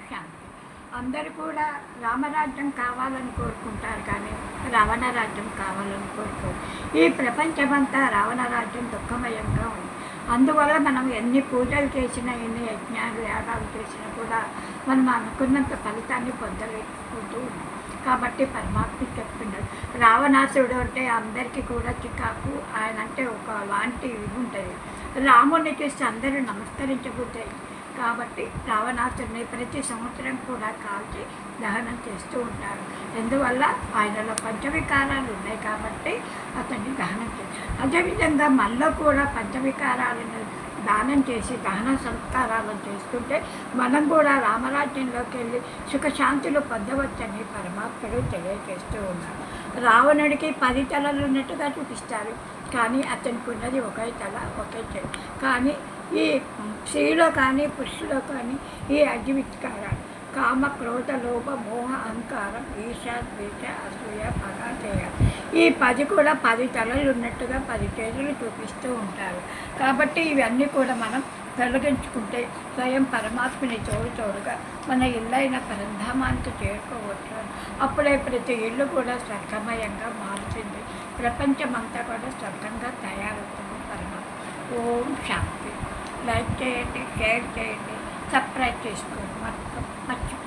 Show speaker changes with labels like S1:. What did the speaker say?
S1: శాంతి. అందరూ కూడా రామరాజ్యం కావాలని కోరుకుంటారు, కానీ రావణ రాజ్యం కావాలని కోరుకోరు. ఈ ప్రపంచమంతా రావణ రాజ్యం దుఃఖమయంగా ఉంది. అందువల్ల మనం ఎన్ని పూజలు చేసినా, ఎన్ని యజ్ఞాలు యాగాలు చేసినా కూడా మనం అనుకున్నంత ఫలితాన్ని పొందలేకపోతూ ఉన్నాం. కాబట్టి పరమాత్మ చెప్తున్నాడు, రావణాసుడు అంటే అందరికీ కూడా చికాకు. ఆయన అంటే ఒక లాంటి ఇది ఉంటుంది. రాముడిని చూసి అందరూ నమస్కరించబోతాయి. కాబట్టి రావణాసుడిని ప్రతి సంవత్సరం కూడా కాల్చి దహనం చేస్తూ ఉంటారు. ఎందువల్ల ఆయనలో పంచవికారాలు ఉన్నాయి కాబట్టి అతన్ని దహనం చేస్తారు. అదేవిధంగా మనలో కూడా పంచవికారాలను దానం చేసి దహన సంస్కారాలను చేస్తుంటే మనం కూడా రామరాజ్యంలోకి వెళ్ళి సుఖశాంతులు పొందవచ్చని పరమాత్ముడు తెలియజేస్తూ ఉన్నారు. రావణుడికి 10 తలలు ఉన్నట్టుగా చూపిస్తారు, కానీ అతనికి ఉన్నది ఒకే తల, ఒకే చెడు. కానీ ఈ స్త్రీలో కానీ పురుషులో కానీ ఈ 5 వికారాలు కామ, క్రోధ, లోభ, మోహ, అహంకారం, ఈర్ష, ద్వేష, అసూయ, పగ, చేయ, ఈ 10 కూడా 10 తలలు ఉన్నట్టుగా 10 చేతులు చూపిస్తూ ఉంటారు. కాబట్టి ఇవన్నీ కూడా మనం తొలగించుకుంటే స్వయం పరమాత్మని తోడుగా మన ఇల్లైన పరంధామానికి చేరుకోవచ్చు. అప్పుడే ప్రతి ఇల్లు కూడా స్వర్గమయంగా మారుతుంది. ప్రపంచమంతా కూడా స్వర్గంగా తయారవుతుంది. పరమాత్మ. ఓం శాంతి. లైక్ చేయండి, షేర్ చేయండి, సబ్స్క్రైబ్ చేసుకోండి. మర్చిపోండి.